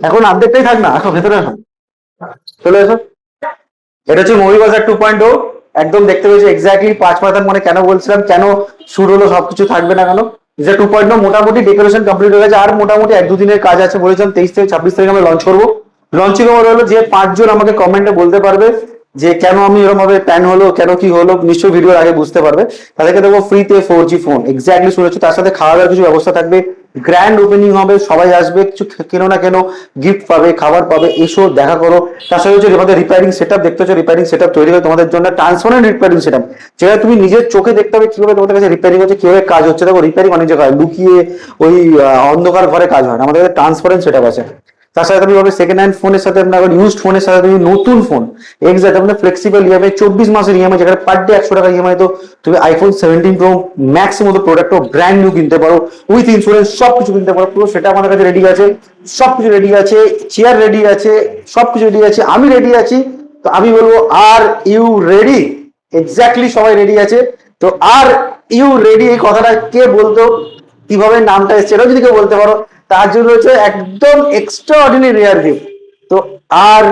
এখন আপডেটটাই থাক না, আসো ভেতরে আসো, চলে এসো। এটা হচ্ছে মৌরিবাজার 2.0। একদম দেখতে পেয়েছি এক্স্যাক্টলি 5 মাথার মানে কেন বলছিলাম, কেন শুরু হলো, সবকিছু থাকবে না কেন। যে 2.0 মোটামুটি ডেকোরেশন কমপ্লিট হয়ে গেছে, আর মোটামুটি 1-2 দিনের কাজ আছে। বলেছিলাম 23 থেকে 26 তারিখ আমরা লঞ্চ করবো। লঞ্চিং ওভার হলো যে 5 জন আমাকে কমেন্টে বলতে পারবে যে কেন আমি এরকম ভাবে প্ল্যান হলো, কেন কি হলো, নিশ্চয়ই ভিডিওর আগে বুঝতে পারবে। তাদেরকে দেবো ফ্রিতে 4G ফোন, এক্স্যাক্টলি শুনেছো। তার সাথে খাওয়া দাওয়ার কিছু ব্যবস্থা থাকবে, গ্র্যান্ড ওপেনিং হবে, সবাই আসবে, কিছু কেনো না কেন গিফট পাবে, খাবার পাবে, এসো দেখা করো। তার সাথে হচ্ছে আমাদের রিপেয়ারিং সেটআপ দেখতে হচ্ছে, রিপেয়ারিং সেটআপ তৈরি হবে তোমাদের জন্য, ট্রান্সপারেন্ট রিপেয়ারিং সেটআপ, যেটা তুমি নিজের চোখে দেখতে হবে কিভাবে তোমাদের কাছে রিপেয়ারিং হচ্ছে, কিভাবে কাজ হচ্ছে। দেখো রিপেয়ারিং অনেক জায়গায় হয়, লুকিয়ে ওই অন্ধকার ঘরে কাজ হয় না, আমাদের কাছে ট্রান্সপারেন্ট সেটআপ আছে। তার সাথে তুমি পাবে সেকেন্ড হ্যান্ড ফোনের সাথে, আপনার ইউজড ফোনের সাথে তুমি নতুন ফোন এক্সাক্ট আপনার ফ্লেক্সিবল ইএমআই, 24 মাসের ইএমআই, যেখানে পার ডে 100 টাকা ইএমআই তো তুমি আইফোন 17 প্রো ম্যাক্স মতো প্রোডাক্টও ব্র্যান্ড নিউ কিনতে পারো, উইথ ইন্স্যুরেন্স সবকিছু কিনতে পারো। পুরো সেটা আমাদের কাছে রেডি আছে, সবকিছু রেডি আছে, চেয়ার রেডি আছে, সবকিছু রেডি আছে, আমি রেডি আছি। তো আমি বলবো আর ইউ রেডি? এক্স্যাক্টলি সবাই রেডি আছে। তো আর ইউ রেডি এই কথাটা কে বলতো, কিভাবে নামটা এসছে, এটাও যদি কেউ বলতে পারো, তার জন্য হচ্ছে একদম এক্সট্রা অর্ডিনারি রেয়ার গিফট। তো আর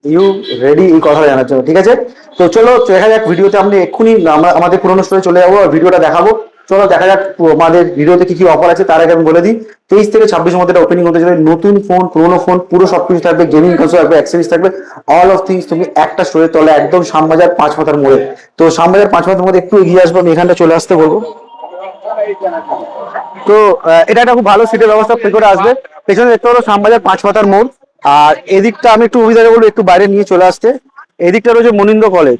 ইউ রেডি এই কথাটা জানার জন্য, ঠিক আছে? তো চলো দেখা যাক ভিডিওতে। আমি এক্ষুনি আমাদের পুরোনো স্টোরে চলে যাবো, ভিডিওটা দেখাবো। চলো দেখা যাক আমাদের ভিডিওতে কি কি অফার আছে। তার আগে আমি বলে দিই, 23 থেকে 26-এর মধ্যে ওপেনিং হতে যাবে। নতুন ফোন, পুরোনো ফোন, পুরো সবকিছু থাকবে, গেমিং কনসোল থাকবে, অ্যাক্সেসরিজ থাকবে, অল অফ থিংস তুমি একটা স্টোরের তলে, একদম শ্যামবাজার 5 মাথার মোড়ে। তো শ্যামবাজার 5 মাথার মোড়ে একটু এগিয়ে আসবো, আমি এখানটা চলে আসতে বলবো। তো এটা একটা খুব ভালো সিটের ব্যবস্থা, করে আসবে। পেছনে দেখতে হলো শ্যামবাজার 5 মাথার মোড়। আর এদিকটা আমি একটু অভিযোগ বলবো একটু বাইরে নিয়ে চলে আসতে। এদিকটা রয়েছে মনিন্দ্র কলেজ,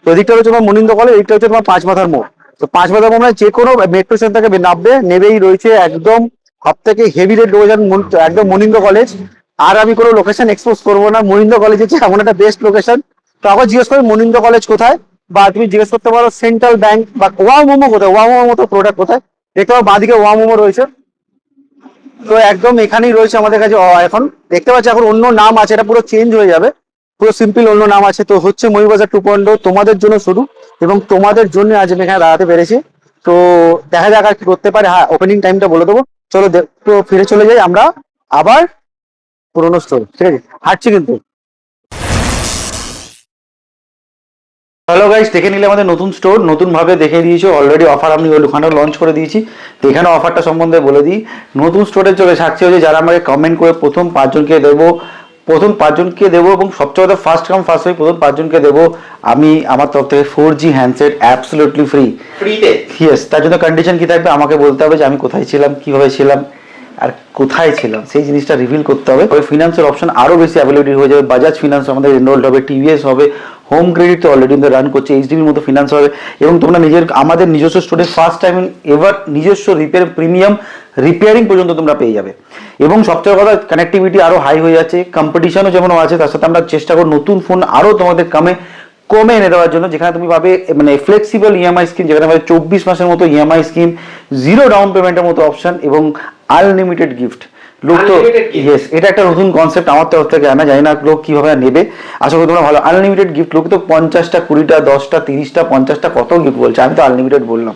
তো এদিকটা রয়েছে তোমার মনিন্দ্র কলেজ, এদিকটা হচ্ছে তোমার 5 মাথার মোড়। তো 5 মাথার মোড় মানে যে কোনো মেট্রো স্টেশন থেকে নামবে, নেবেই রয়েছে একদম সব থেকে হেভি রেট লোকেশন, একদম মনিন্দ্র কলেজ। আর আমি কোনো লোকেশন এক্সপোজ করবো না, মনিন্দ্র কলেজ হচ্ছে এমন একটা বেস্ট লোকেশন। তো আবার জিজ্ঞেস করবে মনিন্দ্র কলেজ কোথায়, বা তুমি জিজ্ঞেস করতে পারো সেন্ট্রাল ব্যাংক বা ওয়াও মোমো কোথায়, ওয়াও মোমোর মতো প্রোডাক্ট কোথায়। দেখতে পাবো বাঁদিকে ওয়াও মোমো রয়েছে। তো একদম এখানেই রয়েছে আমাদের কাছে। এখন দেখতে পাচ্ছি এখন অন্য নাম আছে, এটা পুরো চেঞ্জ হয়ে যাবে, পুরো সিম্পল অন্য নাম আছে। তো হচ্ছে মৌরিবাজার 2.0 তোমাদের জন্য শুরু, এবং তোমাদের জন্য আজ আমি এখানে দাঁড়াতে পেরেছি। তো দেখা যাক আর কি করতে পারে। হ্যাঁ, ওপেনিং টাইমটা বলে দেবো। চলো তো ফিরে চলে যাই আমরা আবার পুরোনো স্টোর, ঠিক আছে? হাঁটছি কিন্তু। হ্যালো গাইস, দেখে নিলে আমাদের নতুন স্টোর, নতুন ভাবে দেখে দিয়েছো অলরেডি। অফার আমি ওখানে লঞ্চ করে দিয়েছি। তো এখানে অফারটা সম্বন্ধে বলে দিই। নতুন স্টোরের চলে থাকছে হচ্ছে যারা আমাকে কমেন্ট করে প্রথম 5 জনকে দেবো, এবং সবচেয়ে কথা ফার্স্ট কাম ফার্স্ট হয়ে প্রথম 5 জনকে দেবো আমি আমার তরফ থেকে 4G হ্যান্ডসেট অ্যাবসলিউটলি ফ্রিতে। ইয়েস, তার জন্য কন্ডিশন কি থাকবে, আমাকে বলতে হবে যে আমি কোথায় ছিলাম, কিভাবে ছিলাম, আর কোথায় ছিলাম, সেই জিনিসটা রিভিল করতে হবে। তবে ফিনান্সের অপশন আরও বেশি অ্যাভেলেবিলিটি হয়ে যাবে। বাজাজ ফিনান্স আমাদের এনরোল্ড হবে, টিভিএস হবে, হোম ক্রেডিট তো অলরেডি রান করছে, এইচডিবির মতো ফিনান্স হবে। এবং তোমরা আমাদের নিজস্ব স্টোরে ফার্স্ট টাইম এবার নিজস্ব প্রিমিয়াম রিপেয়ারিং পর্যন্ত তোমরা পেয়ে যাবে। এবং সবচেয়ে কথা কানেক্টিভিটি আরও হাই হয়ে যাচ্ছে, কম্পিটিশনও যেমন আছে, তার সাথে আমরা চেষ্টা করব নতুন ফোন আরও তোমাদের কমে এনে দেওয়ার জন্য, যেখানে তুমি পাবে মানে ফ্লেক্সিবল ইএমআই স্কিম, যেখানে পাবে 24 মাসের মতো ইএমআই স্কিম, 0 ডাউন পেমেন্টের মতো অপশন, এবং আনলিমিটেড গিফট। লোক তো ইয়েস, এটা একটা নতুন কনসেপ্ট আমার তরফ থেকে, আমি জানি না লোক কিভাবে নেবে। আশা করি তোমরা ভালো আনলিমিটেড গিফট। লোক তো 50টা 20টা 10টা 30টা 50টা কত গিফট বলছে, আমি তো আনলিমিটেড বললাম।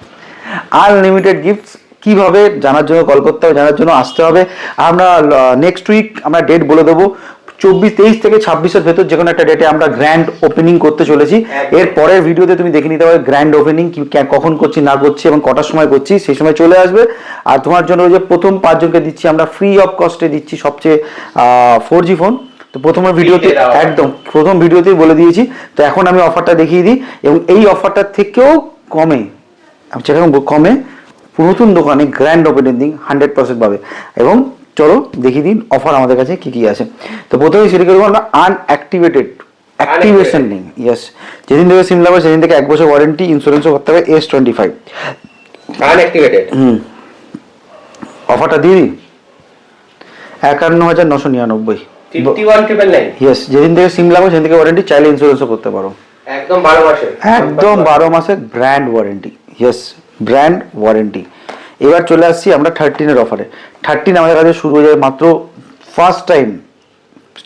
আনলিমিটেড গিফট কিভাবে জানার জন্য কল করতে হবে, জানার জন্য আসতে হবে। আমরা নেক্সট উইক আমরা ডেট বলে দেবো, 23 থেকে 26-এর ভেতর যে কোনো একটা ডেটে আমরা গ্র্যান্ড ওপেনিং করতে চলেছি। এর পরের ভিডিওতে তুমি দেখে নিতে পারবে গ্র্যান্ড ওপেনিং কখন করছি না করছি এবং কটার সময় করছি, সেই সময় চলে আসবে। আর তোমার জন্য যে প্রথম 5 জনকে দিচ্ছি আমরা ফ্রি অফ কস্টে দিচ্ছি সবচেয়ে 4G ফোন। তো প্রথম ভিডিওতেই বলে দিয়েছি। তো এখন আমি অফারটা দেখিয়ে দিই, এবং এই অফারটা থেকেও কমে, নতুন দোকানে গ্র্যান্ড ওপেনিং দিন 100% পাবে। এবং চলো দেখিয়ে দিন অফার আমাদের কাছে কি কি আছে। তো প্রথমেই শুরু করবো আমরা অ্যাক্টিভেশন নেই। ইয়েস, যেদিন থেকে সিম লাগাবে সেদিন থেকে 1 বছর ওয়ারেন্টি, ইন্স্যুরেন্সও করতে হবে। S25 আনঅ্যাক্টিভেটেড অফারটা দিয়ে দিই 51,999। 51,999। ইয়েস, যেদিন থেকে সিম লাগাবে সেদিন থেকে ওয়ারেন্টি, চাইলে ইন্স্যুরেন্সও করতে পারো। একদম 12 মাসের, একদম 12 মাসের brand warranty. Yes, brand warranty. এবার চলে আসছি আমরা 13-এর অফারে। 13 আমাদের কাছে শুরু হয়ে যাবে মাত্র ফার্স্ট টাইম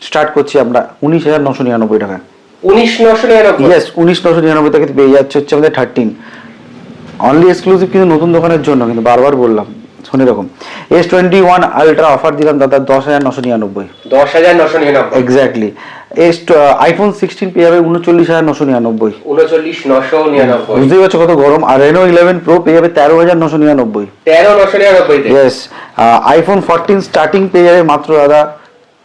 স্টার্ট করছি আমরা 19,999 টাকা। 19,999? ইয়েস, 19,999 টাকা পেয়ে যাচ্ছে হচ্ছে আমাদের 13 অনলি এক্সক্লুসিভ, কিন্তু নতুন দোকানের জন্য, কিন্তু বারবার বললাম শোন এরকম S21 আলট্রা অফার দিলাম দাদা 10,999। 10,999। এক্স্যাক্টলি। আইফোন 16 পেয়ে যাবে 39,999। 39,999। বুঝতেই পারছো কত গরম। আর রেনো 11 প্রো পেয়ে যাবে 13,999। 13,999 তে। ইয়েস। আইফোন 14 স্টার্টিং পেয়ে যাবে মাত্র দাদা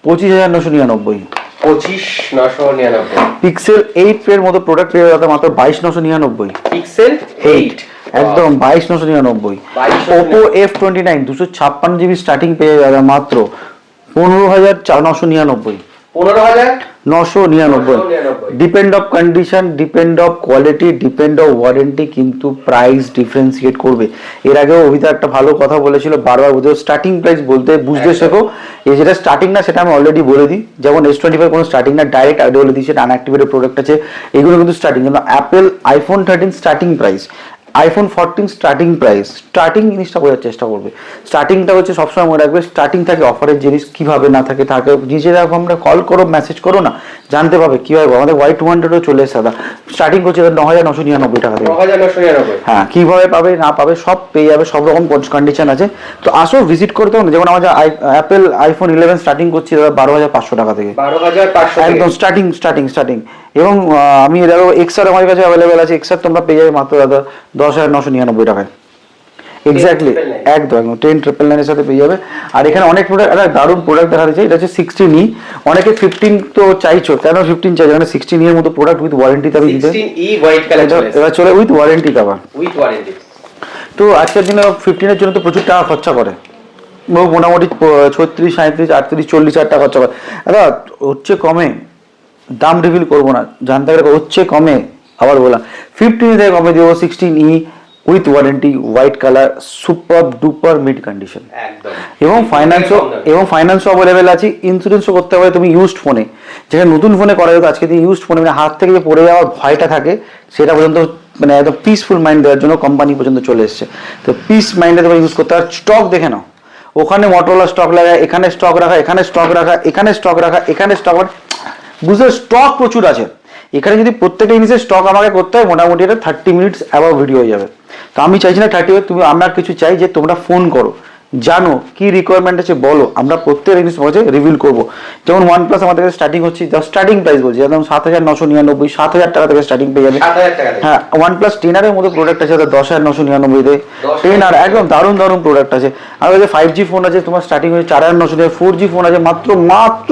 25,999। 25,999। পিক্সেল 8 এর মতো প্রোডাক্ট পেয়ে যাবে মাত্র 22,999। পিক্সেল 8 একদম 22,999। 22,999 ওপো F29 256GB স্টার্টিং পেয়ে যাবে মাত্র 15,999। 15,999। Depend of condition, depend of quality, depend of warranty, কিন্তু প্রাইস ডিফারেন্সিয়েট করবে। এর আগেও অভিতা একটা ভালো কথা বলেছিল, বারবার বুঝে স্টার্টিং প্রাইস বলতে বুঝতে শেখো। এই যেটা স্টার্টিং না সেটা আমি অলরেডি বলে দিই, যেমন S25 কোনো স্টার্টিং না, ডাইরেক্ট আগে বলে দিই সেটা আনঅ্যাক্টিভেটেড প্রোডাক্ট আছে, এগুলো কিন্তু স্টার্টিং। কিন্তু Apple iPhone 13 starting price, iPhone 14 starting price, starting জিনিসটা বোঝার চেষ্টা করবে। স্টার্টিংটা হচ্ছে সবসময় মনে রাখবে, স্টার্টিং থাকে অফারের জিনিস, কিভাবে না থাকে থাকে নিজেরা আমরা কল করো মেসেজ করো না, জানতে পারবে কীভাবে। আমাদের Y200ও চলে এসে দাদা, স্টার্টিং করছে 9,999 টাকা থেকে। 9,999। হ্যাঁ, কীভাবে পাবে না পাবে সব পেয়ে যাবে, সব রকম কন্ডিশন আছে। তো আসো ভিজিট করতে হবে। যেমন আমাদের অ্যাপেল আইফোন 11 স্টার্টিং করছি দাদা 12,500 টাকা থেকে। 12,500 একদম স্টার্টিং। এবং আমি দেখো এক্সআর আমার কাছে অ্যাভেলেবেল আছে, এক্সআর তোমরা পেয়ে যাবে মাত্র দাদা 10,999 টাকায়। এক্স্যাক্টলি, একদম 10,999 এর সাথে পেয়ে যাবে। আর এখানে অনেক প্রোডাক্ট, একটা দারুণ প্রোডাক্ট দেখা যাচ্ছে, এটা হচ্ছে 16E। অনেকে 15 তো চাইছো, কেন 15 চাইছো? এখানে 16E এর মতো প্রোডাক্ট উইথ ওয়ারেন্টি আমি দিতে। 16E হোয়াইট কালার এবার চলে উইথ ওয়ারেন্টি দাবা। With warranty. তো আজকের দিনে 15 এর জন্য তো প্রচুর টাকা খরচা করে, মোটামুটি 36, 37, 38, 40 টাকা খরচা করে। দাদা হচ্ছে কমে, দাম রিভিল করবো না, জানতে গেলে হচ্ছে কমে, আবার বললাম 15 থেকে কমে দেবো 16E with warranty, white colour, super duper mid condition, এবং ফাইন্যান্সও অ্যাভেলেবেল আছে। ইন্স্যুরেন্সও করতে হবে তুমি ইউজড ফোনে, যেখানে নতুন ফোনে করা যেত, আজকে তুমি ইউজড ফোনে মানে হাত থেকে যে পড়ে যাওয়ার ভয়টা থাকে সেটা পর্যন্ত মানে একদম পিসফুল মাইন্ড দেওয়ার জন্য কোম্পানি পর্যন্ত চলে এসছে। তো পিস মাইন্ডে তোমার ইউজ করতে হবে। স্টক দেখে নাও, ওখানে মটোরোলা স্টক লাগায়, এখানে স্টক রাখা, এখানে স্টক রাখা, এখানে স্টক রাখা, এখানে স্টক, বুঝতে স্টক প্রচুর আছে এখানে। যদি প্রত্যেকটা জিনিসের স্টক আমাকে করতে হয়, মোটামুটি এটা 30 মিনিটস অ্যাবাভ ভিডিও হয়ে যাবে। তো আমি চাইছি না 30 তুমি, আমরা কিছু চাই যে তোমরা ফোন করো, জানো কি রিকোয়ারমেন্ট আছে বলো, আমরা প্রত্যেকটা জিনিস তোমাকে রিভিল করবো। যেমন OnePlus আমাদের স্টার্টিং হচ্ছে, স্টার্টিং প্রাইস বলছি একদম 7,999, 7,000 টাকা থেকে স্টার্টিং পেয়ে যাবে। হ্যাঁ, OnePlus 10R এর মতো প্রোডাক্ট আছে 10,999 তে। 10R একদম দারুণ প্রোডাক্ট আছে। আর ওই যে 5G ফোন আছে তোমার স্টার্টিং হচ্ছে 4,900, 4G ফোন আছে মাত্র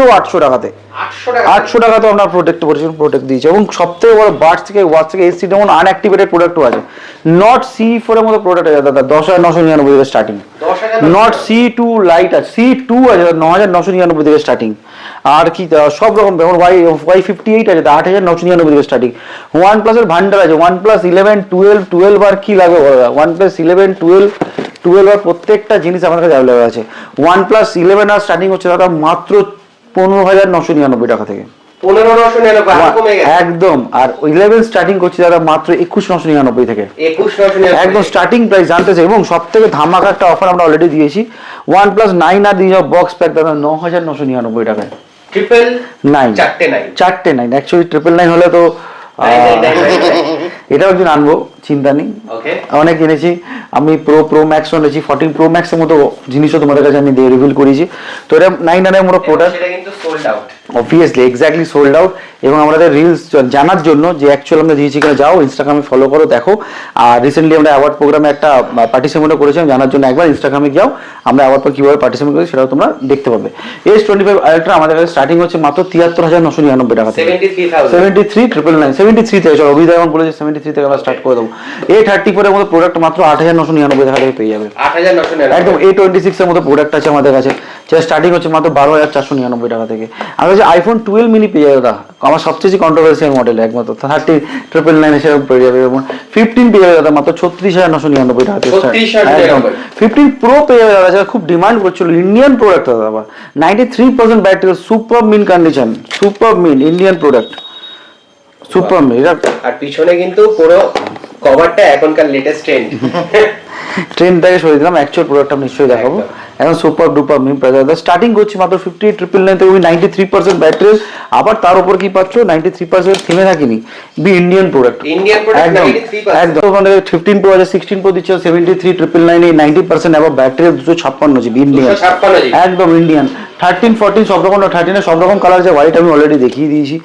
800 টাকাতে। 800 টাকা তো আমরা প্রোটেক্ট দিয়েছি। এবং সব থেকে বড় বাডস থেকে ওয়াচ থেকে এসি যেমন আনঅ্যাক্টিভেটেড প্রোডাক্টও আছে। নট C4 এর মতো প্রোডাক্ট আছে দাদা 10,999 থেকে স্টার্টিং। নট C2 লাইট আছে, C2 আছে 9,999 থেকে স্টার্টিং। আর কি সব রকম, যেমন Y58 আছে 8,999 থেকে স্টার্টিং। OnePlus এর ভান্ডার আছে, OnePlus 11, 12 আর কি লাগবে বলো, OnePlus 11, 12 আর প্রত্যেকটা জিনিস আমাদের কাছে অ্যাভেলেবল আছে। OnePlus 11 আর স্টার্টিং হচ্ছে দাদা মাত্র 15,999 টাকা থেকে। 15,999 একদম। আর 11 স্টার্টিং করছি দাদা মাত্র 21,999 থেকে। 21,999 একদম স্টার্টিং প্রাইস জানতে চাই। এবং সব থেকে ধামাকা একটা অফার আমরা অলরেডি দিয়েছি, OnePlus 9 আর দিয়ে বক্স প্যাক দাদা 9,999 টাকায়। 999 চারটে 9, অ্যাকচুয়ালি 999 হলে তো এটাও একদিন আনবো, চিন্তা নেই। অনেক কিনেছি আমি, প্রো ম্যাক্স নিয়েছি, 14 প্রো ম্যাক্স এর মতো জিনিসও তোমাদের কাছে আমি দিয়ে রিভিল করেছি। তো এটা 999 এর মতো প্রোডাক্ট, সেটা কিন্তু sold out, obviously exactly sold out. এবং আমাদের রিলস জানার জন্য যে অ্যাকচুয়ালি আমরা দিয়েছি কিনা, যাও ইনস্টাগ্রামে ফলো করো, দেখো। আর রিসেন্টলি আমরা অ্যাওয়ার্ড প্রোগ্রামে একটা পার্টিসিপেটও করেছিলাম, জানার জন্য একবার ইনস্টাগ্রামে যাও, আমরা অ্যাওয়ার্ড কীভাবে পার্টিসিপেট করি সেটাও তোমরা দেখতে পাবে। S25 আলট্রা আমাদের কাছে স্টার্টিং হচ্ছে মাত্র 73,999 টাকা থেকে। 73,999 থেকে, চলো অভিদা এখন বলেছে 73 থেকে আমরা স্টার্ট করে দেবো। A34 এর মতো প্রোডাক্ট মাত্র 8,999 টাকা থেকে পেয়ে যাবে। 8,999 একদম। A26 এর মতো প্রোডাক্ট আছে আমাদের কাছে, যেটা স্টার্টিং হচ্ছে মাত্র 12,499 টাকা থেকে। আমি হচ্ছে iPhone 12 মিনি পেয়ে যাবে দাদা, আমার সবচেয়ে কন্ট্রোভার্সিয়াল মডেল, একমাত্র 30,999 সেরকম পেয়ে যাবে। এবং 15 পেয়ে যাবে দাদা মাত্র 36,999 টাকা থেকে। একদম 15 প্রো পেয়ে যাবে দাদা, যেটা খুব ডিমান্ড করছিল, ইন্ডিয়ান প্রোডাক্ট দাদা, আবার 93% battery, super mint condition, super mint Indian product, super mint. এটা আর পিছনে কিন্তু পুরো কভারটা এখনকার লেটেস্ট ট্রেন্ডটাকে সরিয়ে দিলাম, অ্যাকচুয়াল প্রোডাক্ট আমি নিশ্চয়ই দেখাবো। এখন সুপার ডুপার মিম প্রাইস দাদা স্টার্টিং করছি মাত্র 58,999 থেকে 93% ব্যাটারি, আবার তার উপর কি পাচ্ছ 93% থেমে থাকিনি, be Indian product, Indian product একদম 93%। একদম মানে 15 প্রো আছে 16 প্রো দিচ্ছে 73,999 90% above battery 256 GB Indian, 256 GB একদম ইন্ডিয়ান। 13 14 সব রকম 13 এর সব রকম কালার আছে, হোয়াইট আমি অলরেডি দেখিয়ে দিয়েছি।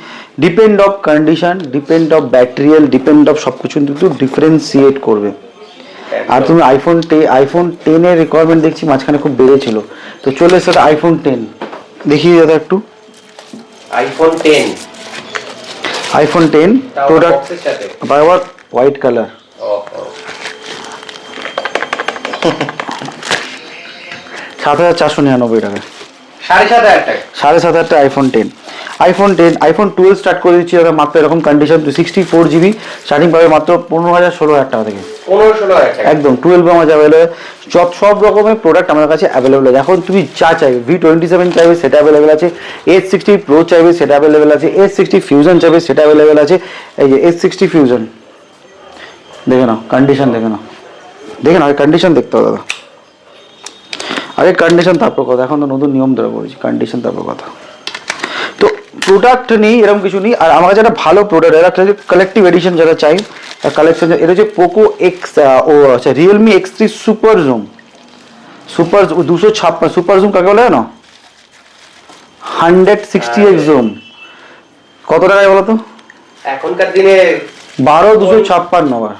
Depend of condition, depend of ব্যাটারিয়াল, ডিপেন্ড অফ সবকিছু কিন্তু ডিফারেন্সিয়েট করবে। আর তুমি আইফোন 10 এর রিকোয়ারমেন্ট দেখছি মাঝখানে খুব বেড়েছিল, তো চলে এসে আইফোন 10 দেখিয়ে দাদা একটু। আইফোন 10 প্রোডাক্ট বক্সের সাথে বারবার হোয়াইট কালার, ও 7,499 টাকা, 7,500 টাকা। 7,500 টাকা আইফোন 12 স্টার্ট করে দিচ্ছি দাদা মাত্র এরকম কন্ডিশন 64 জিবি স্টার্টিং পাবে মাত্র 15,000-16,000 টাকা থেকে, 15-16,000 টাকা একদম 12 আমার অ্যাভেলেবেল। সব রকমের প্রোডাক্ট আমাদের কাছে অ্যাভেলেবেল আছে। এখন তুমি যা চাইবে V27 চাইবে সেটা অ্যাভেলেবেল আছে, S60 Pro চাইবে সেটা অ্যাভেলেবেল আছে, S60 Fusion চাইবে সেটা অ্যাভেলেবেল আছে। এই যে S60 Fusion দেখে নাও, কন্ডিশন দেখে নাও, কন্ডিশন দেখতে হবে দাদা, আগে কন্ডিশন তারপর কথা, এখন তো নতুন নিয়ম ধরে বলছি, কন্ডিশন তারপর কথা। তো প্রোডাক্ট নেই এরকম কিছু নেই, আর আমার কাছে একটা ভালো প্রোডাক্ট, এরা কালেকটিভ এডিশন যারা চাই কালেকশন, এটা হচ্ছে পোকো এক্স আচ্ছা Realme X3 super zoom 256 super zoom কাকে বলে জানো? 160x জুম কত টাকায় বলো তো? এখনকার দিনে 12,256 বার।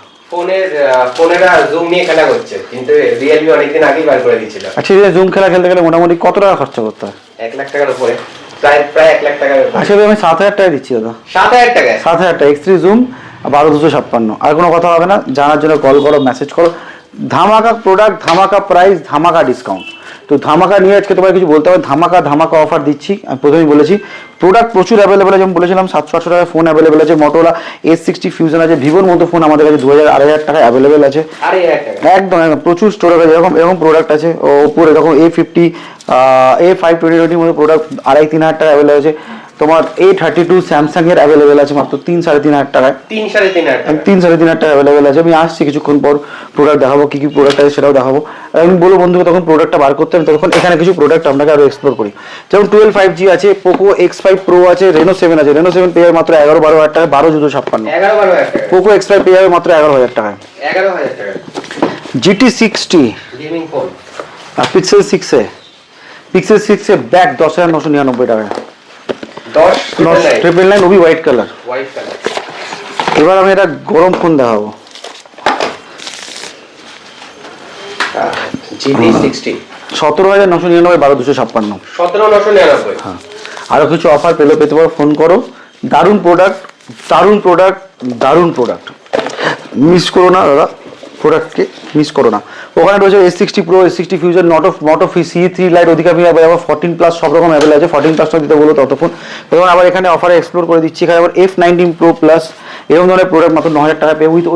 ফোনেরা জুম নিয়ে খেলা করছে, কিন্তু রিয়েলমি অনেকদিন আগেই বার করে দিয়েছিল। আচ্ছা জুম খেলা খেলতে গেলে মোটামুটি কত টাকা খরচা করতে হয়? 1 লাখ টাকার উপরে, প্রায় 1 লাখ টাকার উপরে। আসলে আমি 7,000 টাকা দিচ্ছি দাদা, 7,000 টাকা, 7,000 টাকা X3 জুম 12,256। আর কোনো কথা হবে না, জানার জন্য কল করো, মেসেজ করো। ধামাকা প্রোডাক্ট, ধামাকা প্রাইস, ধামাকা ডিসকাউন্ট। তো ধামাকা নিয়ে আজকে তোমার কিছু বলতে হবে, ধামাকা অফার দিচ্ছি। আমি প্রথমেই বলেছি প্রোডাক্ট প্রচুর অ্যাভেলেবেল আছে, যেমন বলেছিলাম 700-800 টাকায় ফোন অ্যাভেলেবেল আছে, মোটোরোলা S60 ফিউশন আছে, ভিভোর মতো ফোন আমাদের কাছে 2,000-2,500 টাকায় অ্যাভেলেবেল আছে, 2,500 টাকা একদম প্রচুর স্টোর আছে। এরকম প্রোডাক্ট আছে, ওপোর এরকম A50 A5 2020 মতো প্রোডাক্ট 2,500-3,000 টাকা অ্যাভেলেবেল আছে। তোমার A32 স্যামসাং এর অ্যাভেলেবেল আছে মাত্র 3,500 টাকায়, 3,500 টাকা অ্যাভেলেবেল আছে। আমি আসছি কিছুক্ষণ পর, প্রোডাক্ট দেখাবো, কি কি প্রোডাক্ট আছে সেটাও দেখাবো। আর আমি বলবো বন্ধুকে তখন প্রোডাক্টটা বার করতে, আমি তখন এখানে কিছু প্রোডাক্ট আপনাকে আরো এক্সপ্লোর করি। যেমন 12 5G আছে, পোকো X5 Pro আছে, রেনো 7 আছে। রেনো 7 পেয়ে যাবে মাত্র 11-12,000 টাকায়, 12,256। 11-12,000 টাকা। পোকো X5 পেয়ে যাবে মাত্র 11,000 টাকায়। 11,000 টাকা GT60 গেমিং ফোন, পিক্সেল 6 এ ব্যাক 10,999 টাকায়, 999 ওবি হোয়াইট কালার। এবার আমি এটা গরম ফোন দেখাবো, GT60 17,999 12,256। 17,999। হ্যাঁ, আরো কিছু অফার পেতে পারো, ফোন করো। দারুণ প্রোডাক্ট মিস করো না দাদা, প্রোডাক্টকে মিস করো না। ওখানে রয়েছে S60 Pro, S60 Fusion, not of CE3 light, ওদিকে আমি আবার 14+ সব রকম অ্যাভেলেবল আছে। 14+ দিতে বলো ততক্ষণ। এবং আবার এখানে অফারে এক্সপ্লোর করে দিচ্ছি, এখানে আবার F19 Pro Plus এরকম ধরনের প্রোডাক্ট মাত্র 9,000 টাকা পেয়ে, উইথ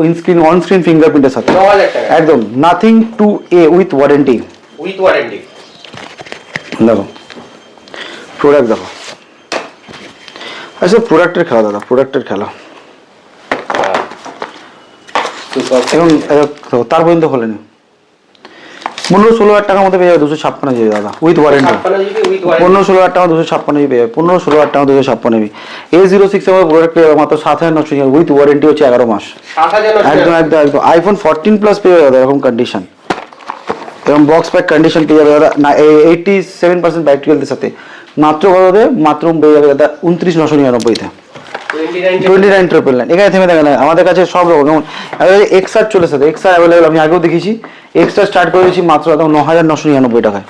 অন স্ক্রিন ফিঙ্গারপ্রিন্টের সাথে, 9,000 টাকা একদম nothing to A with warranty. দেখো প্রোডাক্ট দেখো, আচ্ছা প্রোডাক্টের খেলা দাদা, প্রোডাক্টের খেলা। এবং তার পর্যন্ত হলেনি 15-16,000 টাকার মধ্যে পেয়ে যাবে 256 জিবি দাদা, উইথ ওয়ারেন্টি। 15-16,000 টাকা 256 জিবি পেয়ে যাবে, 15-16,000 টাকা 256 জিবি। A06 এর প্রোডাক্ট পেয়ে যাবে মাত্র 7,900 উইথ ওয়ারেন্টি হচ্ছে 11 মাস। একদম আইফোন 14+ পেয়ে যাবে এরকম কন্ডিশন, এবং বক্স প্যাক কন্ডিশন পেয়ে যাবে দাদা 87% ব্যাটারি হেলথের সাথে, মাত্র কত দেবে? মাত্র পেয়ে যাবে দাদা 29,999-তে। 29,999 এখানে থেমে থাকে না, আমাদের কাছে সব রকম। যেমন XR চলে এসেছে, XR অ্যাভেলেবেল, আমি আগেও দেখেছি। XR স্টার্ট করে দিয়েছি মাত্র 9,999 টাকায়।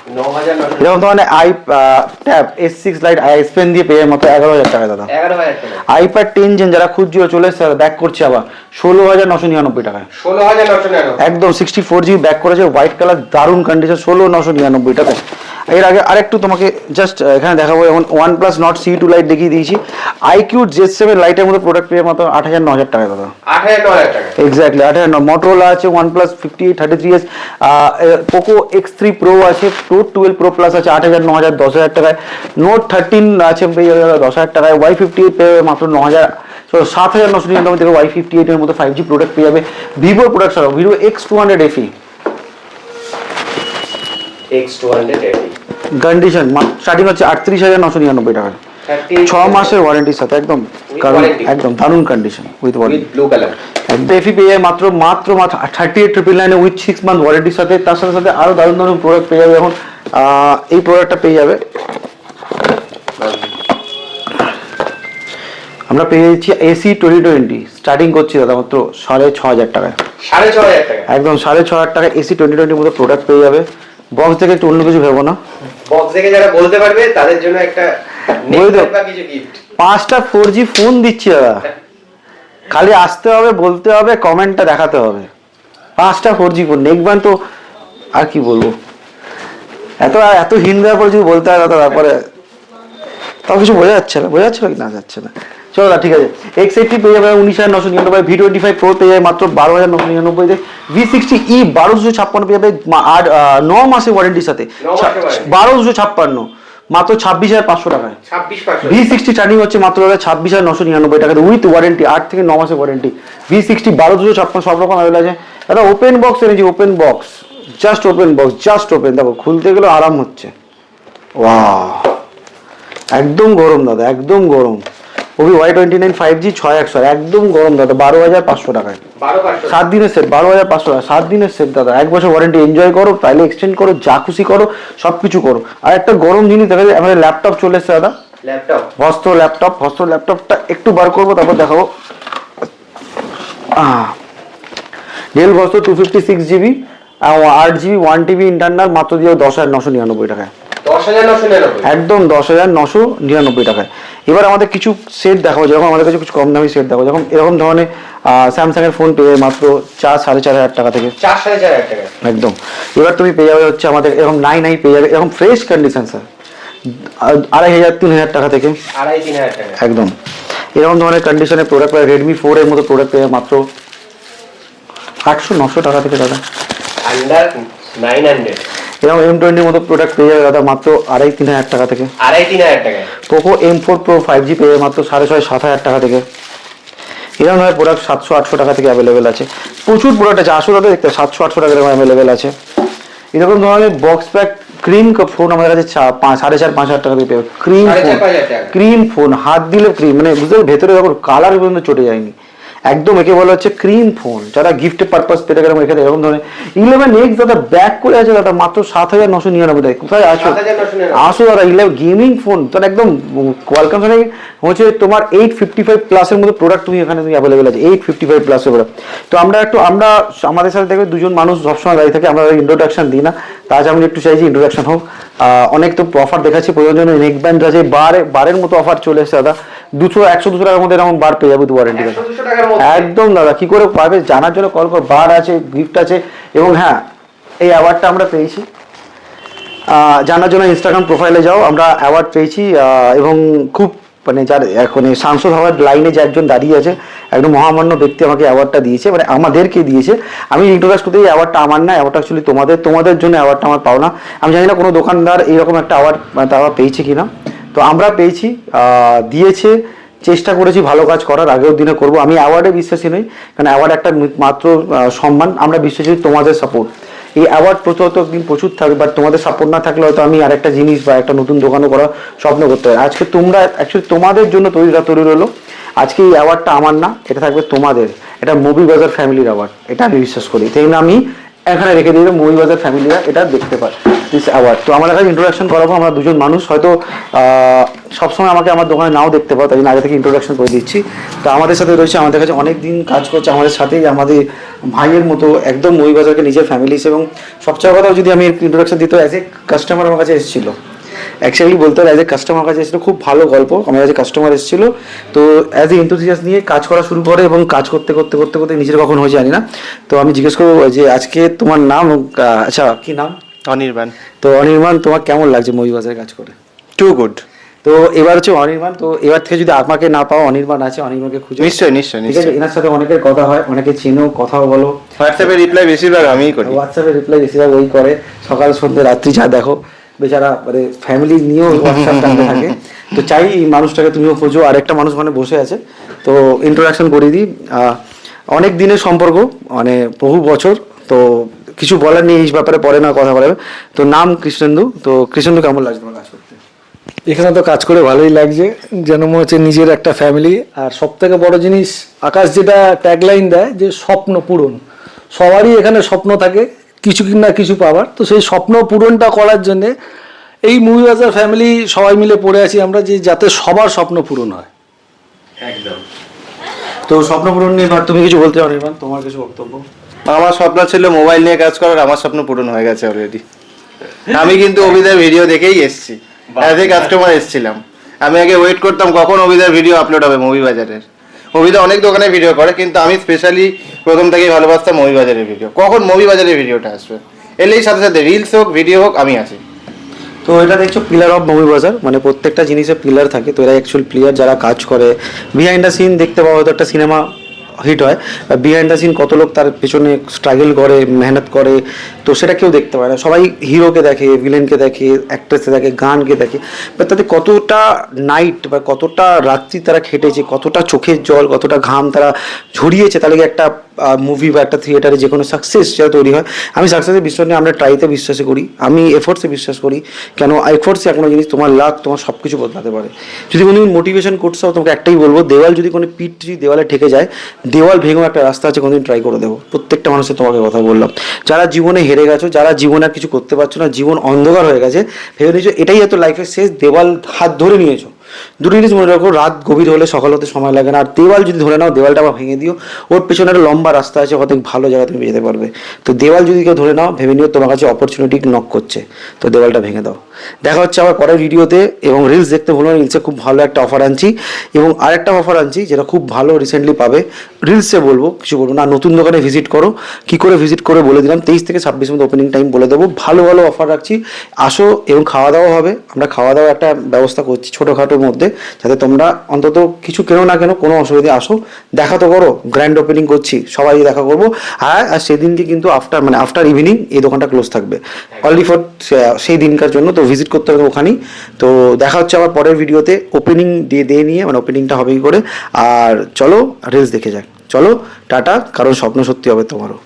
যেমন তোমার tab S6 light S pen দিয়ে পেয়ে মাত্র 11,000 টাকায় দাদা। iPad 10 জেন যারা খুঁজছিল চলে এসেছে, ব্যাক করছে আবার 16,999 টাকায়, একদম 64 জিবি ব্যাক করেছে, হোয়াইট কালার, দারুণ কন্ডিশন, 16,999 টাকায়। এর আগে আরেকটু তোমাকে জাস্ট এখানে দেখাবো, যেমন OnePlus Nord CE2 লাইট দেখিয়ে দিয়েছি। iQ Z7 লাইটের মধ্যে প্রোডাক্ট পেয়ে মাত্র 8,000-9,000 টাকায় দাদা, 8,000 টাকা এক্স্যাক্টলি 8,000। মোটরোলা আছে, OnePlus 5833s, Poco X3 Pro আছে, Note 12 Pro Plus আছে 8,000-9,000 10,000 টাকায়। Note 13 আছে পেয়ে যাবে 10,000 টাকায়। Y58 পেয়ে মাত্র 9,000, 7,999 থেকে Y58 এর মধ্যে 5G প্রোডাক্ট পেয়ে যাবে। ভিভোর প্রোডাক্ট ছাড়াও Vivo X200 FE X280 condition starting হচ্ছে 38,999 টাকা, 6 মাসের ওয়ারেন্টির সাথে, একদম warranty? একদম দারুণ condition with with warranty. blue color একদম এফি পেয়ে যাবে মাত্র মাত্র মাত্র 38,999 উইথ 6 মান্থ ওয়ারেন্টির সাথে। তার সাথে সাথে আরো দারুণ দারুণ প্রোডাক্ট পেয়ে যাবে। এখন এই প্রোডাক্টটা পেয়ে যাবে, আমরা পেয়ে যাচ্ছি এসি 2020 স্টার্টিং করছি দাদা মাত্র 6,500 টাকায়, 6,500 টাকা একদম 6,500 টাকা এসি 2020 মতো প্রোডাক্ট পেয়ে যাবে। বক্স থেকে একটু অন্য কিছু ভেবো না, বক্স থেকে যারা বলতে পারবে তাদের জন্য একটা বলে দাও। বা কিছু গিফট 5টা 4G ফোন দিচ্ছি দাদা, খালি আসতে হবে, বলতে হবে, কমেন্টটা দেখাতে হবে। 5টা 4G ফোন নেকবান তো আর কি বলবো, এত এত হিন্দ দেওয়ার পর যদি বলতে হয় দাদা, তারপরে তাও কিছু বোঝা যাচ্ছে না, বোঝা যাচ্ছে না কি না যাচ্ছে না। চলো দাদা ঠিক আছে, X80 পেয়ে যাবে 19,999, V25 Pro পেয়ে যাবে মাত্র 12,999, V60e 1256 পেয়ে যাবে আর 9 মাসের ওয়ারেন্টির সাথে, 1256 মাত্র 26,500 টাকায়। 26,500 V60 স্টার্টিং হচ্ছে মাত্র 26,999 টাকা উইথ ওয়ারেন্টি, 8 থেকে 9 মাসের ওয়ারেন্টি। V60 12,56 সব রকম অ্যাভেলেবল আছে দাদা। ওপেন বক্স এনেছি, open box, just open box, just open, দেখো খুলতে গেলে আরাম হচ্ছে। ওয়াও, একদম গরম দাদা, একদম গরম। ওবি Y29 5G 6,100 একদম গরম দাদা, 12,500 টাকায় 12,500 7 দিনের সেট, 12,500 টাকা 7 দিনের সেট দাদা। 1 বছর ওয়ারেন্টি, এনজয় করো, তাইলে এক্সচেঞ্জ করো, যা খুশি করো, সব কিছু করো। আর একটা গরম জিনিস দেখা যায়, আমাদের ল্যাপটপ চলে এসেছে দাদা, ল্যাপটপ হস্ত ল্যাপটপটা একটু বার করবো, তারপর দেখাবো। ডেল হস্ত 256GB 8GB 1TB ইন্টারনাল মাত্র দিয়ে 10,999 টাকায়, 10,999 একদম 10,999 টাকায়। এবার আমাদের কিছু সেট দেখাবো, যেরকম আমাদের কাছে কিছু কম দামি সেট দেখাবো, যেরকম এরকম ধরনের স্যামসাং এর ফোন পেয়ে মাত্র 4,500 টাকা থেকে, 4,500 টাকা একদম। এবার তুমি পেয়ে যাবে হচ্ছে আমাদের এরকম 9i পেয়ে যাবে, এরকম ফ্রেশ কন্ডিশন স্যার 2,500-3,000 টাকা থেকে, 2,500-3,000 টাকা একদম। এরকম ধরনের কন্ডিশনের প্রোডাক্ট পাবে, রেডমি 4 এর মতো প্রোডাক্ট পেয়ে মাত্র 800-900 টাকা থেকে দাদা, আন্ডার 900 এরকম M20 এর মতো প্রোডাক্ট পেয়ে যাবে দাদা মাত্র 2,500-3,000 টাকা থেকে। 2,500-3,000 টাকা পোকো M4 Pro 5G পেয়ে যাবে মাত্র 6,500-7,000 টাকা থেকে। এরকম ধরনের প্রোডাক্ট 700-800 টাকা থেকে অ্যাভেলেবেল আছে, প্রচুর প্রোডাক্ট আছে, আসলে দাদা দেখতে 700-800 টাকা এরকম অ্যাভেলেবেল আছে। এরকম ধরনের বক্স প্যাক ক্রিম ফোন আমাদের কাছে 4,500-5,000 টাকা দিয়ে পেয়ে, ক্রিম ফোন, 5,500 টাকা ক্রিম ফোন, হাত দিলে ক্রিম, মানে বুঝতে পারছো, ভেতরে যখন কালার পর্যন্ত চটে যায়নি, একদম একে বলা হচ্ছে ক্রিম ফোন, যারা গিফটের পারপাস পেতে গেলাম এখানে। এরকম ধরনের 11X দাদা ব্যাক করে আছে দাদা মাত্র 7,999 টাকা। কোথায় আছো? 7,999 আসো দাদা, 11 গেমিং ফোন তোর একদম ওয়েলকাম। হচ্ছে তোমার 855 প্লাসের মধ্যে প্রোডাক্ট তুমি এখানে তুমি অ্যাভেলেবেল আছে, 855 প্লাসের প্রোডাক্ট। তো আমরা আমরা আমাদের সাথে দেখবে দুজন মানুষ সবসময় দাঁড়িয়ে থাকে, আমরা ইন্ট্রোডাকশন দিই না, তাই আমি একটু চাইছি ইন্ট্রোডাকশন হোক। অনেক তো অফার দেখাচ্ছি, প্রয়োজন নেক ব্যান্ড আছে, বারের মতো অফার চলে এসেছে দাদা, 100-200 টাকার মধ্যে এরকম বার পেয়ে যাবে ওয়ারেন্টি, 100-200 টাকার মধ্যে একদম দাদা। কি করে পাবে জানার জন্য কল কর, বার আছে, গিফট আছে। এবং হ্যাঁ, এই অ্যাওয়ার্ডটা আমরা পেয়েছি, জানার জন্য ইনস্টাগ্রাম প্রোফাইলে যাও, আমরা অ্যাওয়ার্ড পেয়েছি। এবং খুব মানে যার এখন সাংসদ হওয়ার লাইনে যে একজন দাঁড়িয়ে আছে, একদম মহামান্য ব্যক্তি আমাকে অ্যাওয়ার্ডটা দিয়েছে, মানে আমাদেরকে দিয়েছে। আমি ইন্ট্রোডিউস করতে এই অ্যাওয়ার্ডটা আমার না, অ্যাওয়ার্ডটা অ্যাকচুয়ালি তোমাদের জন্য অ্যাওয়ার্ডটা আমার পাও না। আমি জানি না কোনো দোকানদার এইরকম একটা অ্যাওয়ার্ড তারা পেয়েছে কিনা, তো আমরা পেয়েছি, দিয়েছে। চেষ্টা করেছি ভালো কাজ করার, আগের দিনে করব। আমি অ্যাওয়ার্ডে বিশ্বাসী নই, কারণ অ্যাওয়ার্ড একটা মাত্র সম্মান, আমরা বিশ্বাসী তোমাদের সাপোর্ট। এই অ্যাওয়ার্ড দিন প্রচুর থাকবে, বাট তোমাদের সাপোর্ট না থাকলে হয়তো আমি আরেকটা জিনিস বা একটা নতুন দোকানও করার স্বপ্ন করতে পারি। আজকে তোমরা অ্যাকচুয়ালি তোমাদের জন্য তৈরি রইলো। আজকে এই অ্যাওয়ার্ডটা আমার না, এটা থাকবে তোমাদের, এটা মুভি বাজার ফ্যামিলির অ্যাওয়ার্ড, এটা আমি বিশ্বাস করি। তাই না, আমি এখানে রেখে দিই, মুভি বাজার ফ্যামিলিরা এটা দেখতে পারে দিস অ্যাওয়ার্ড। তো আমার কাছে ইন্ট্রোডাকশন করাবো, আমরা দুজন মানুষ, হয়তো সবসময় আমাকে আমার দোকানে নাও দেখতে পাও, তাই জন্য আগে থেকে ইন্ট্রোডাকশন করে দিচ্ছি। তো আমাদের সাথে রয়েছে, আমাদের কাছে অনেক দিন কাজ করছে, আমাদের সাথেই আমাদের ভাইয়ের মতো, একদম মুভি বাজারকে নিজের ফ্যামিলি হিসেবে। এবং সবচেয়ে কথা যদি আমি ইন্ট্রোডাকশন দিতে, অ্যাজ এ কাস্টমার আমার কাছে এসেছিল, অ্যাকচুয়ালি বলতে হবে অ্যাজ এ কাস্টমার কাছে এসেছিলো, খুব ভালো গল্প। আমার কাছে কাস্টমার এসেছিলো, তো অ্যাজ এ এনথুসিয়াস নিয়ে কাজ করা শুরু করে, এবং কাজ করতে করতে করতে করতে নিজের কখন হয়ে জানি না। তো আমি জিজ্ঞেস করবো যে আজকে তোমার নাম, আচ্ছা কি নাম? অনির্বাণ। তো অনির্বাণ, তোমার কেমন লাগছে মুভি বাজারে কাজ করে? Too good. তো এবার হচ্ছে অনির্বাণ, তো এবার থেকে যদি আমাকে না পাও, অনির্বাণ আছে, অনির্বাণকে খুঁজে, নিশ্চয়ই ঠিক আছে? এনার সাথে অনেকের কথা হয়, অনেকে চেনো, কথাও বলো। হোয়াটসঅ্যাপে রিপ্লাই বেশিরভাগ আমিই করি। হোয়াটসঅ্যাপে রিপ্লাই বেশিরভাগ ওই করে, সকাল সন্ধ্যে রাত্রি যা দেখো, বেচারা মানে ফ্যামিলি নিয়েও হোয়াটসঅ্যাপ টানতে থাকে। তো চাই এই মানুষটাকে তুমিও খোঁজো, আর একটা মানুষ মানে বসে আছে, তো ইন্ট্রোডাকশন করে দিই। অনেক দিনের সম্পর্ক, মানে বহু বছর। তো কিছু বলার নেই এই ব্যাপারে, পরে না কথা বলাবে। তো নাম কৃষ্ণেন্দু, তো কৃষ্ণেন্দু কেমন লাগছে তোমার কাজ করতে? এখানে তো কাজ করে ভালোই লাগছে, যেন মনে হচ্ছে নিজের একটা ফ্যামিলি। আর সব থেকে বড় জিনিস আকাশ যেটা ট্যাগলাইন দেয় যে স্বপ্ন পূরণ, সবারই এখানে স্বপ্ন থাকে কিছু না কিছু পাওয়ার। তো সেই স্বপ্ন পূরণটা করার জন্যে এই মুভি বাজার ফ্যামিলি সবাই মিলে পড়ে আছি আমরা, যে যাতে সবার স্বপ্ন পূরণ হয়। একদম। তো স্বপ্ন পূরণ নিয়ে এবার তুমি কিছু বলতে পারো, এবার তোমার কিছু বক্তব্য? আমার স্বপ্ন ছিল মোবাইল নিয়ে কাজ করার, আমার স্বপ্ন পূরণ হয়ে গেছে অলরেডি। আমি কিন্তু অভিদার ভিডিও দেখেই এসেছি, অ্যাজ এ কাস্টমার এসেছিলাম। আমি আগে ওয়েট করতাম কখন অভিদার ভিডিও আপলোড হবে মুভি বাজারের। অভিদা অনেক দোকানে ভিডিও করে, কিন্তু আমি স্পেশালি প্রথম থেকেই ভালোবাসতাম মুভি বাজারের ভিডিও। কখন মুভি বাজারের ভিডিওটা আসবে, এলেই সাথে সাথে রিলস হোক ভিডিও হোক আমি আছি। তো এটা দেখছো পিলার অফ মুভি বাজার, মানে প্রত্যেকটা জিনিসের পিলার থাকে। তো এরা অ্যাকচুয়াল প্লেয়ার যারা কাজ করে বিহাইন্ড দ্য সিন দেখতে পাওয়া, হয়তো একটা সিনেমা হিট হয়, বিহাইন্ড দ্য সিন কত লোক তার পেছনে স্ট্রাগল করে, মেহনত করে, তো সেটা কেউ দেখতে পায় না। সবাই হিরোকে দেখে, ভিলেনকে দেখে, অ্যাক্ট্রেসকে দেখে, গানকে দেখে, বাট তাতে কতটা নাইট বা কতটা রাত্রি তারা খেটেছে, কতটা চোখের জল, কতটা ঘাম তারা ঝরিয়েছে, তাহলে কি একটা মুভি বা একটা থিয়েটারে যে কোনো সাকসেস যেটা তৈরি হয়। আমি সাকসেসে বিশ্বাস নেই, আমরা ট্রাইতে বিশ্বাসে করি, আমি এফোর্টসে বিশ্বাস করি। কেন এফোর্টসে কোনো জিনিস, তোমার লাক তোমার সব কিছু বদলাতে পারে। যদি কোনো মোটিভেশন করছো, তোমাকে একটাই বলবো, দেওয়াল যদি কোনো পিঠ যদি দেওয়ালে ঠেকে যায়, দেওয়াল ভেঙেও একটা রাস্তা আছে, কোনোদিন ট্রাই করে দেবো। প্রত্যেকটা মানুষের তোমাকে কথা বললাম, যারা জীবনে হেরে গেছো, যারা জীবনে আর কিছু করতে পারছো না, জীবন অন্ধকার হয়ে গেছে, ভেবে নিয়েছো এটাই হয়তো লাইফের শেষ, দেওয়াল হাত ধরে নিয়েছো। দুটো জিনিস মনে রাখো, রাত গভীর হলে সকাল হতে সময় লাগে না। আর দেওয়াল যদি ধরে নাও, দেওয়ালটা আবার ভেঙে দিও, ওর পেছনে একটা লম্বা রাস্তা আছে, অনেক ভালো জায়গা তুমি যেতে পারবে। তো দেওয়াল যদি কেউ ধরে নাও, ভেবে নিও তোমার কাছে অপরচুনিটি নক করছে, তো দেওয়ালটা ভেঙে দাও। দেখা হচ্ছে আবার পরের ভিডিওতে, এবং রিলস দেখতে ভুলো না, রিলসে খুব ভালো একটা অফার আনছি, এবং আরেকটা অফার আনছি যেটা খুব ভালো রিসেন্টলি পাবে। রিলসে বলবো, কিছু বলবো না, নতুন দোকানে ভিজিট করো, কী করে ভিজিট করে বলে দিলাম, 23 থেকে 26 মধ্যে ওপেনিং টাইম বলে দেবো। ভালো ভালো অফার রাখছি, আসো, এবং খাওয়া দাওয়া হবে। আমরা খাওয়া দাওয়া একটা ব্যবস্থা করছি ছোটোখাটোর মধ্যে, যাতে তোমরা অন্তত কিছু কেনো না কেন, কোনো অসুবিধা, আসো, দেখা তো করো। গ্র্যান্ড ওপেনিং করছি, সবাই দেখা করবো। আর সেদিনকে কিন্তু আফটার ইভিনিং এই দোকানটা ক্লোজ থাকবে অনলি ফর সেই দিনকার জন্য। তো ভিজিট করতে হবে ওখানেই। তো দেখা হচ্ছে আবার পরের ভিডিওতে, ওপেনিং দিয়ে নিয়ে, মানে ওপেনিংটা হবেই করে। আর চলো রিলস দেখে যাক, চলো টাটা, কারণ স্বপ্ন সত্যি হবে তোমারও।